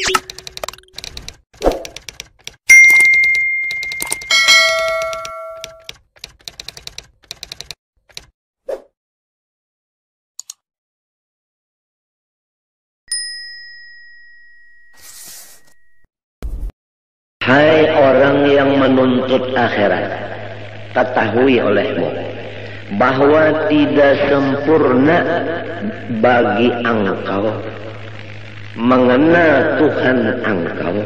Hai orang yang menuntut akhirat, ketahui olehmu bahwa tidak sempurna bagi engkau mengenal Tuhan engkau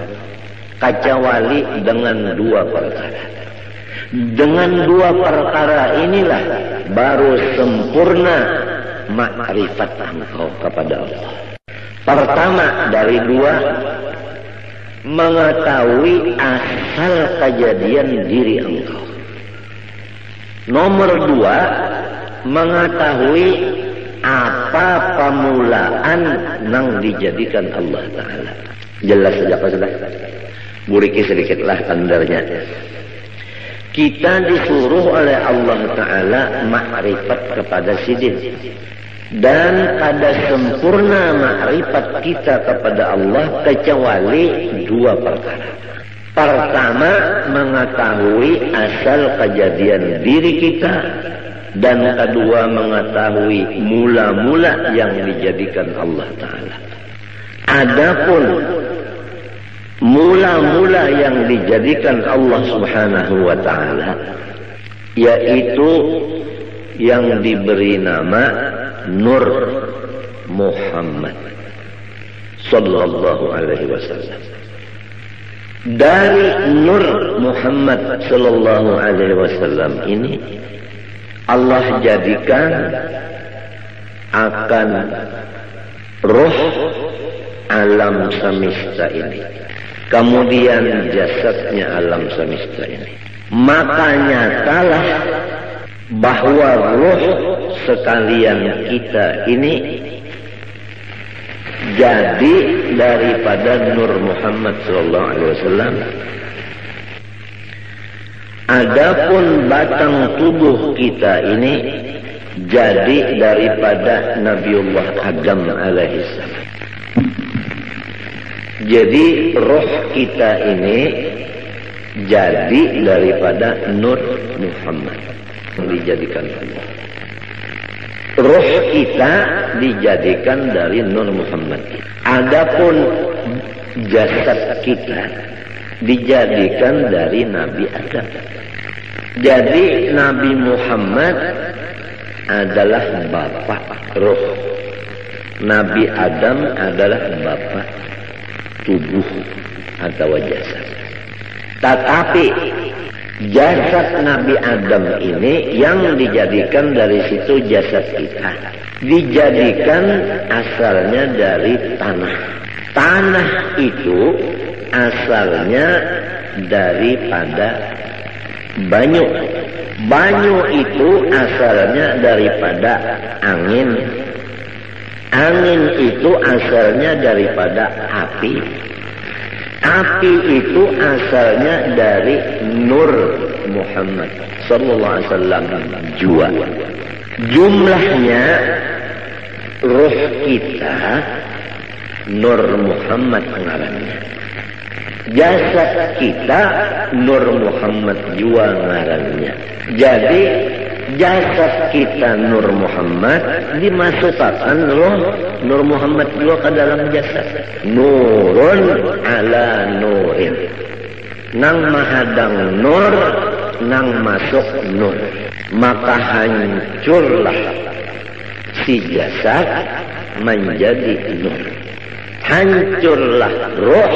kecuali dengan dua perkara. Dengan dua perkara inilah baru sempurna makrifat engkau kepada Allah. Pertama dari dua, mengetahui asal kejadian diri engkau. Nomor dua, mengetahui apa permulaan yang dijadikan Allah Ta'ala. Jelas saja Pak sudah. Buriki sedikitlah tandarnya. Kita disuruh oleh Allah Ta'ala makrifat kepada sidin. Dan ada sempurna makrifat kita kepada Allah kecuali dua perkara. Pertama, mengetahui asal kejadian diri kita. Dan kedua, mengetahui mula-mula yang dijadikan Allah Ta'ala. Adapun mula-mula yang dijadikan Allah Subhanahu wa Ta'ala, yaitu yang diberi nama Nur Muhammad sallallahu alaihi wasallam. Dari Nur Muhammad sallallahu alaihi wasallam ini Allah jadikan akan roh alam semesta ini, kemudian jasadnya alam semesta ini. Maka nyatalah bahwa roh sekalian kita ini jadi daripada Nur Muhammad sallallahu alaihi wasallam. Adapun batang tubuh kita ini jadi daripada Nabiullah Adam alaihi salam. Jadi roh kita ini jadi daripada Nur Muhammad yang dijadikan Allah. Roh kita dijadikan dari Nur Muhammad. Adapun jasad kita dijadikan dari Nabi Adam. Jadi Nabi Muhammad adalah bapak roh. Nabi Adam adalah bapak tubuh atau jasad. Tetapi jasad Nabi Adam ini yang dijadikan dari situ jasad kita, dijadikan asalnya dari tanah. Tanah itu asalnya daripada banyu. Banyu itu asalnya daripada angin. Angin itu asalnya daripada api. Api itu asalnya dari Nur Muhammad sallallahu alaihi wasallam jua. Jumlahnya roh kita Nur Muhammad ngarannya. Jasad kita Nur Muhammad jua ngarannya. Jadi jasad kita Nur Muhammad dimasukkan roh Nur Muhammad juga ke dalam jasad. Nurun ala nurin. Nang mahadang nur, nang masuk nur. Maka hancurlah si jasad menjadi nur. Hancurlah roh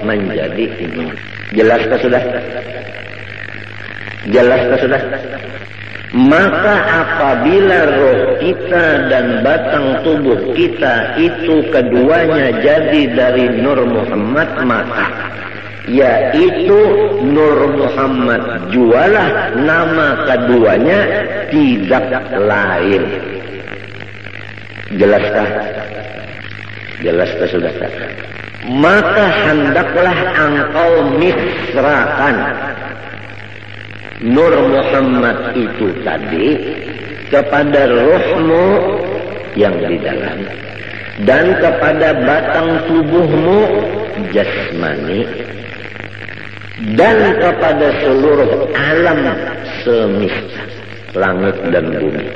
menjadi nur. Jelaskah sudah? Jelaskah sudah? Maka apabila roh kita dan batang tubuh kita itu keduanya jadi dari Nur Muhammad, maka yaitu Nur Muhammad jualah nama keduanya tidak lain. Jelaskah? Jelaskah sudah? Maka hendaklah engkau misrakan Nur Muhammad itu tadi kepada rohmu yang di dalam dan kepada batang tubuhmu jasmani dan kepada seluruh alam semesta, langit dan bumi,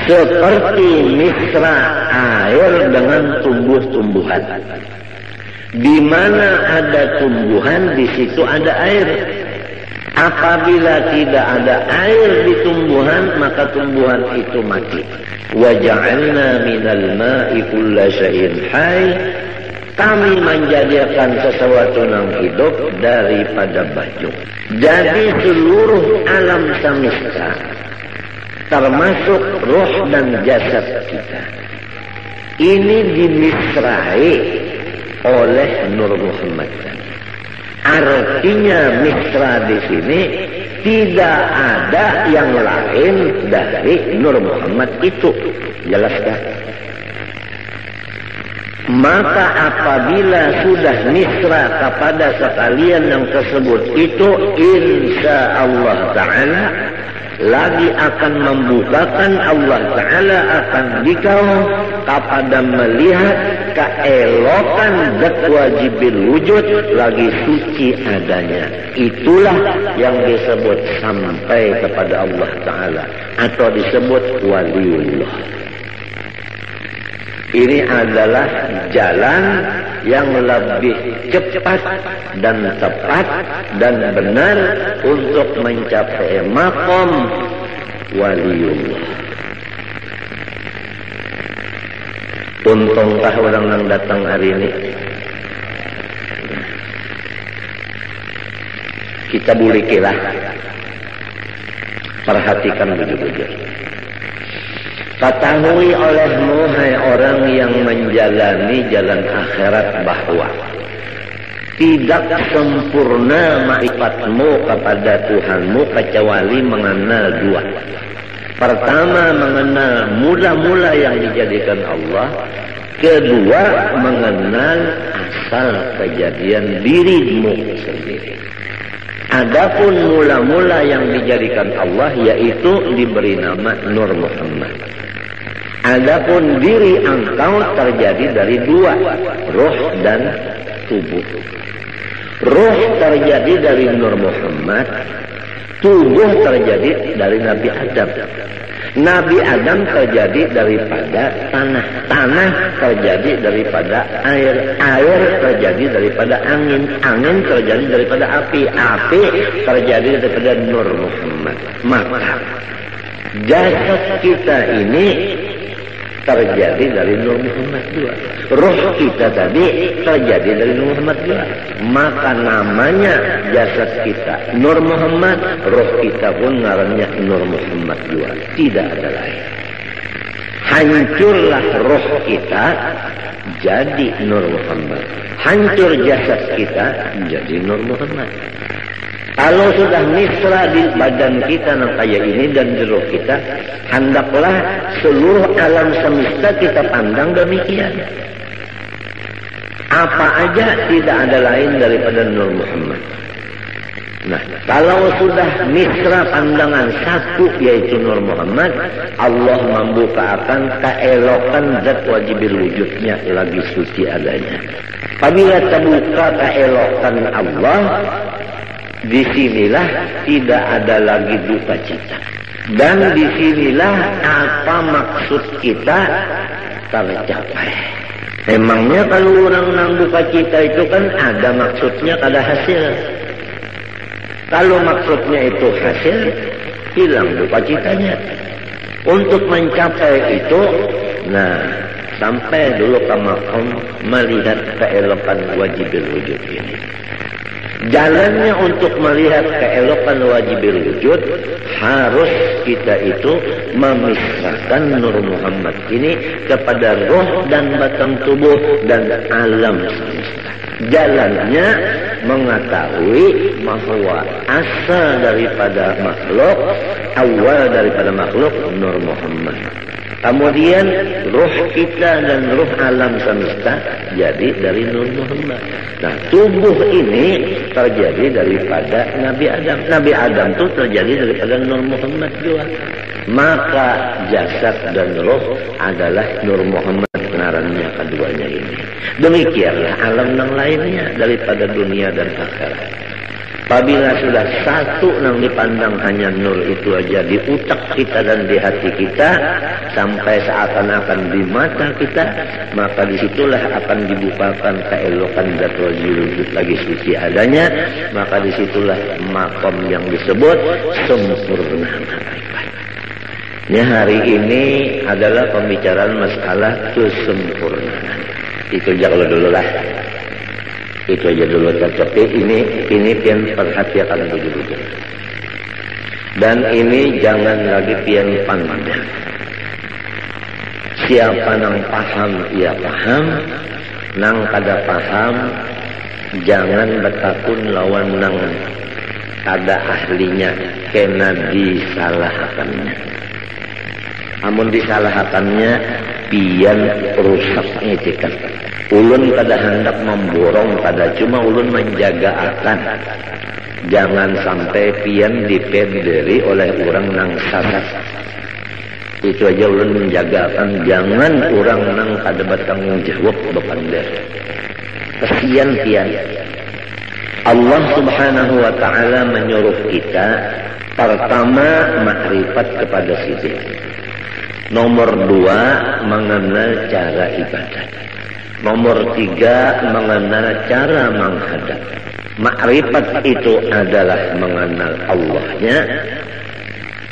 seperti misra air dengan tumbuh-tumbuhan. Di mana ada tumbuhan, di situ ada air. Apabila tidak ada air di tumbuhan, maka tumbuhan itu mati. Wa ja'alna minal ma'i kulla syai'in hayy. Kami menjadikan sesuatu yang hidup daripada baju. Jadi seluruh alam semesta, termasuk roh dan jasad kita, ini dimisrai oleh Nur Muhammad. Artinya misra di sini tidak ada yang lain dari Nur Muhammad itu. Jelaskan. Maka apabila sudah misra kepada sekalian yang tersebut itu, insya Allah Ta'ala lagi akan membukakan, Allah Ta'ala akan dikau kepada melihat keelokan zat wajibil wujud lagi suci adanya. Itulah yang disebut sampai kepada Allah Ta'ala atau disebut waliullah. Ini adalah jalan yang lebih cepat dan tepat dan benar untuk mencapai maqam waliullah. Untungkah orang yang datang hari ini? Kita bulikilah. Perhatikan betul-betul. Ketahui olehmu, hai orang yang menjalani jalan akhirat, bahwa tidak sempurna ma'rifatmu kepada Tuhanmu kecuali mengenal dua. Pertama, mengenal mula-mula yang dijadikan Allah. Kedua, mengenal asal kejadian dirimu sendiri. Adapun mula-mula yang dijadikan Allah, yaitu diberi nama Nur Muhammad. Adapun diri engkau terjadi dari dua, roh dan tubuh. Roh terjadi dari Nur Muhammad, tubuh terjadi dari Nabi Adam. Nabi Adam terjadi daripada tanah, tanah terjadi daripada air, air terjadi daripada angin, angin terjadi daripada api, api terjadi daripada Nur Muhammad. Maka jasad kita ini terjadi dari Nur Muhammad juga. Roh kita tadi terjadi dari Nur Muhammad juga. Maka namanya jasad kita Nur Muhammad, roh kita pun ngarannya Nur Muhammad juga. Tidak ada lain. Hancurlah roh kita, jadi Nur Muhammad. Hancur jasad kita, jadi Nur Muhammad. Kalau sudah misra di badan kita yang kayak ini dan di roh kita, hendaklah seluruh alam semesta kita pandang demikian. Apa aja tidak ada lain daripada Nur Muhammad. Nah, kalau sudah misra pandangan satu yaitu Nur Muhammad, Allah membukakan keelokan zat wajibil wujudnya lagi suci adanya. Apabila terbuka keelokan Allah, disinilah tidak ada lagi duka cita. Dan disinilah apa maksud kita tercapai. Emangnya kalau orang nang duka cita itu kan ada maksudnya, ada hasil. Kalau maksudnya itu hasil, hilang duka citanya. Untuk mencapai itu, nah, sampai dulu ke maqam melihat keelokan wajibil wujud ini. Jalannya untuk melihat keelokan wajibil wujud, harus kita itu memisahkan Nur Muhammad ini kepada roh dan batang tubuh dan alam semesta. Jalannya mengetahui bahwa asal daripada makhluk, awal daripada makhluk Nur Muhammad. Kemudian ruh kita dan ruh alam semesta jadi dari Nur Muhammad. Nah, tubuh ini terjadi daripada Nabi Adam. Nabi Adam itu terjadi daripada Nur Muhammad juga. Maka jasad dan ruh adalah Nur Muhammad. Nah, kebenarannya keduanya ini. Demikianlah alam yang lainnya daripada dunia dan akhirat. Apabila sudah satu yang dipandang hanya nur itu aja di utak kita dan di hati kita, sampai seakan-akan di mata kita, maka disitulah akan dibukakan keelokan zat wujud lagi suci adanya, maka disitulah makom yang disebut sempurna ma'rifat. Hari ini adalah pembicaraan masalah kesempurnaan. Itu jangan dulu lah. Itu aja dulu, tapi ini pian perhatikan dulu. Dan ini jangan lagi pian pandang. Siapa nang paham ia paham, nang kada paham jangan bertakun lawan nang ada ahlinya, kena disalahkannya. Amun disalahkannya pian rusaknya cikan. Ulun kada hendak memborong, kada cuma ulun menjaga akan jangan sampai pian dipenderi oleh orang nang salah. Itu aja ulun menjaga akan jangan orang nang kada bertanggung jawab bepander. Kesian pian. Allah Subhanahu wa taala menyuruh kita pertama makrifat kepada sisi. Nomor 2 mengenal cara ibadat. Nomor 3 mengenal cara menghadap. Makrifat itu adalah mengenal Allahnya.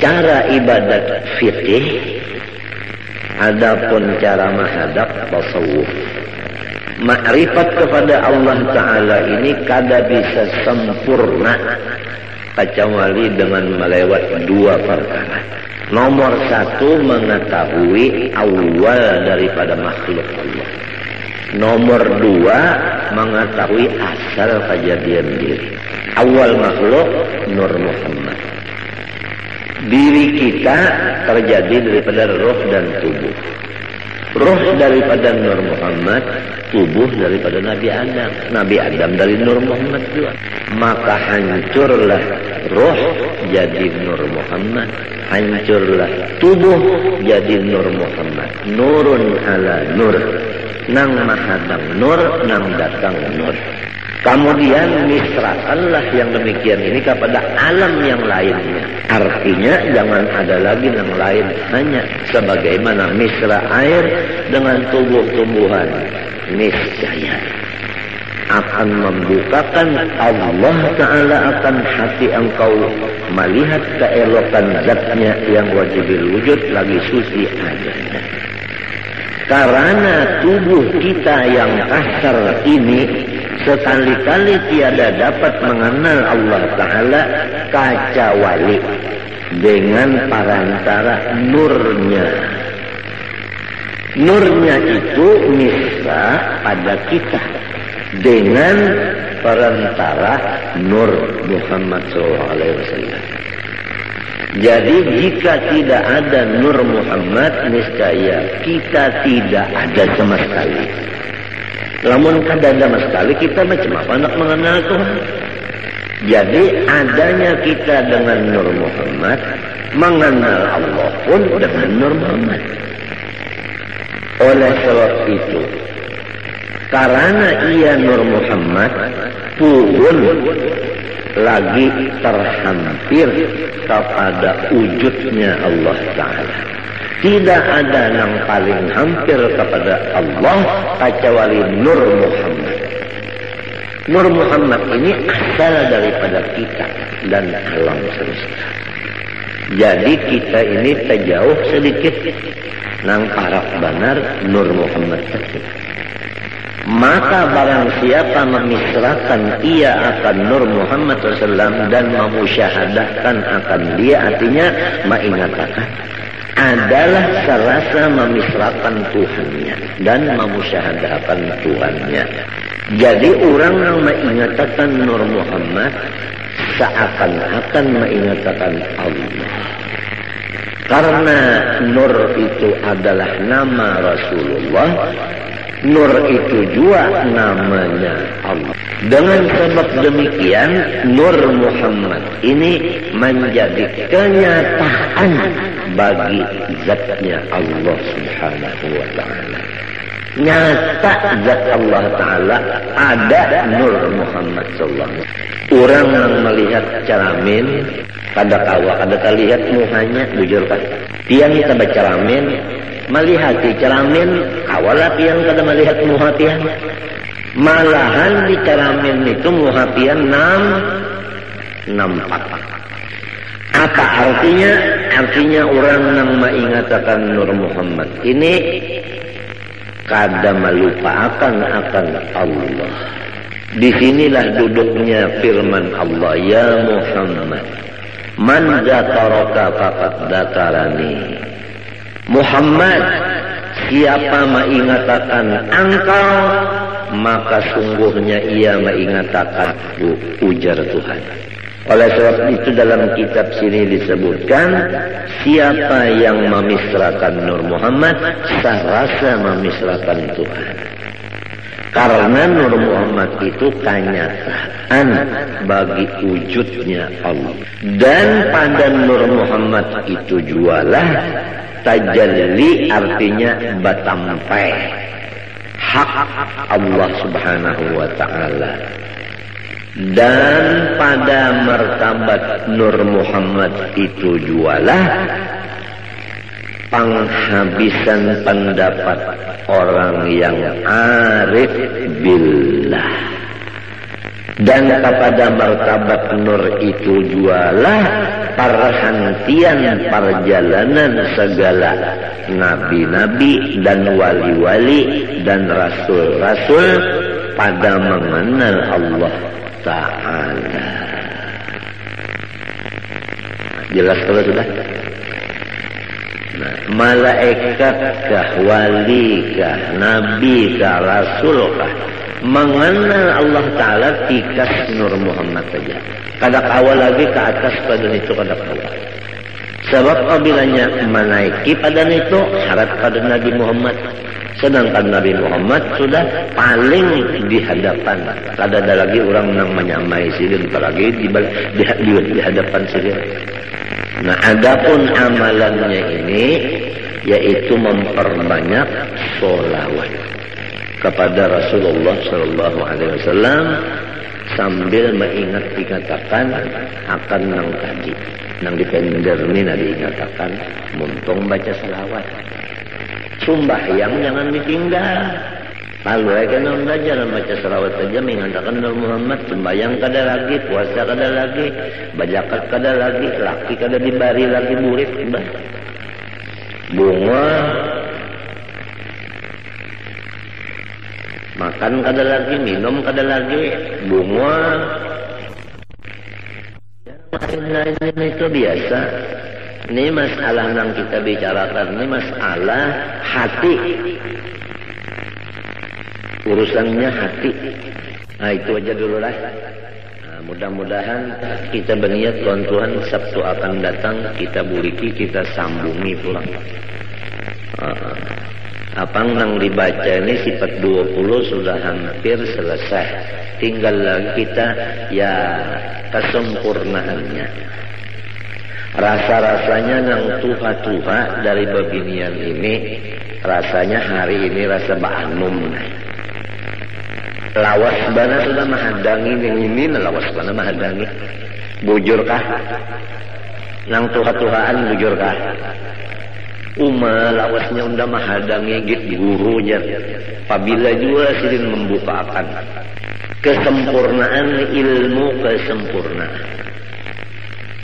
Cara ibadat fikih. Adapun cara menghadap tasawuf. Makrifat kepada Allah Ta'ala ini kada bisa sempurna kecuali dengan melewati 2 perkara. Nomor 1 mengetahui awal daripada makhluk Allah. Nomor 2 mengetahui asal kejadian diri. Awal makhluk Nur Muhammad. Diri kita terjadi daripada roh dan tubuh. Roh daripada Nur Muhammad, tubuh daripada Nabi Adam. Nabi Adam dari Nur Muhammad juga. Maka hancurlah roh jadi Nur Muhammad. Hancurlah tubuh jadi Nur Muhammad. Nurun ala nur. Nang mahadang nur, nang datang nur. Kemudian misrakanlah yang demikian ini kepada alam yang lainnya. Artinya jangan ada lagi yang lain, hanya sebagaimana misra air dengan tumbuh-tumbuhan. Niscaya akan membukakan Allah Ta'ala akan hati engkau melihat keelokan zatnya yang wajibul wujud lagi suci adanya. Karena tubuh kita yang kasar ini sekali-kali tiada dapat mengenal Allah Ta'ala kecuali dengan perantara nurnya. Nurnya itu misra pada kita dengan perantara Nur Muhammad SAW. Jadi jika tidak ada Nur Muhammad, niscaya kita tidak ada sama sekali. Namun kada ada sama sekali, kita macam apa nak mengenal Tuhan? Jadi adanya kita dengan Nur Muhammad, mengenal Allah pun dengan Nur Muhammad. Oleh sebab itu, karena ia Nur Muhammad pun lagi terhampir kepada wujudnya Allah Ta'ala. Tidak ada yang paling hampir kepada Allah kecuali Nur Muhammad. Nur Muhammad ini asal daripada kita dan alam semesta. Jadi kita ini terjauh sedikit nang parah benar Nur Muhammad tersebut. Maka barang siapa memisrakan ia akan Nur Muhammad SAW dan memusyahadahkan akan dia, artinya mengingatkan, adalah serasa memisrakan Tuhannya dan memusyahadahkan Tuhannya. Jadi orang yang mengingatkan Nur Muhammad seakan-akan mengingatkan Allah. Karena Nur itu adalah nama Rasulullah, Nur itu juga namanya Allah. Dengan sebab demikian, Nur Muhammad ini menjadi kenyataan bagi zatnya Allah Subhanahu wa ta'ala. nyata zat Allah Ta'ala ada Nur Muhammad sallallahu alaihi wasallam. Orang yang melihat cermin kada kawa kada terlihat muhanya, bujur kan tiang kita baca cermin melihat di cermin kawalah tiang kada melihat muha tiang, malahan di cermin itu muha tiang nampak. Apa artinya? Artinya orang yang mengingatkan Nur Muhammad ini kada melupakan akan Allah. Disinilah duduknya firman Allah, ya Muhammad, man zakaraka faqad zakarani. Muhammad, siapa mengingatkan engkau, maka sungguhnya ia mengingatkan ujar Tuhan. Oleh sebab itu dalam kitab sini disebutkan, siapa yang memisrakan Nur Muhammad serasa memisrakan Tuhan. Karena Nur Muhammad itu kenyataan bagi wujudnya Allah. Dan pada Nur Muhammad itu jualah tajalli, artinya batampai hak Allah Subhanahu wa Ta'ala. Dan pada martabat Nur Muhammad itu jualah penghabisan pendapat orang yang arif billah. Dan kepada martabat Nur itu jualah perhentian perjalanan segala nabi-nabi dan wali-wali dan rasul-rasul pada mengenal Allah Ta'ala. Jelas kalau sudah? Nah, malaikatkah, walikah, nabikah, rasulkah mengenal Allah Ta'ala tikas Nur Muhammad saja. Kada kawal lagi ke atas pada itu kada kawal. Sebab apabila menaiki pada itu syarat pada Nabi Muhammad. Sedangkan Nabi Muhammad sudah paling di hadapan. Kada ada lagi orang yang menyamai sini, apalagi di hadapan sini. Nah, adapun amalannya ini yaitu memperbanyak sholawat kepada Rasulullah Sallallahu Alaihi Wasallam sambil mengingat dikatakan akan nang tadi, nang di pender ini nadi dikatakan muntung baca salawat. Sumbahyang jangan ditinggal. Lalu kena belajar baca salawat saja mengatakan Nur Muhammad. Sumbahyang kada lagi, puasa kada lagi, bajakat kada lagi, laki kada dibari lagi murid. Bunga makan kada lagi, minum kada lagi, bunga lain-lain itu biasa. Ini masalah yang kita bicarakan, ini masalah hati. Urusannya hati. Nah, itu aja dulu lah. Nah, mudah-mudahan kita berniat Tuhan Sabtu akan datang, kita buriki, kita sambungi pulang. Apa yang dibaca ini sifat 20 sudah hampir selesai. Tinggal lagi kita ya kesempurnaannya. Rasa-rasanya yang tuha-tuha dari babinian ini, rasanya hari ini rasa ba'anum. Lawas bana sudah mahadangi yang ini, lawas bana mahadangi. Bujurkah? Nang tuha-tuhaan bujurkah? Lawasnya unda mahadangi git guru jar. Apabila juga silin membukakan kesempurnaan ilmu, kesempurnaan.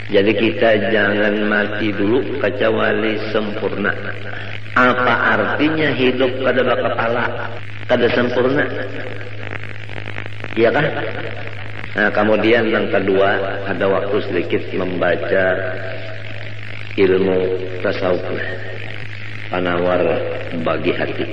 Jadi kita jangan mati dulu kecuali sempurna. Apa artinya hidup kada bakapala, kada sempurna? Iya kan? Nah, kemudian yang kedua, ada waktu sedikit membaca ilmu tasawuf, penawar bagi hati.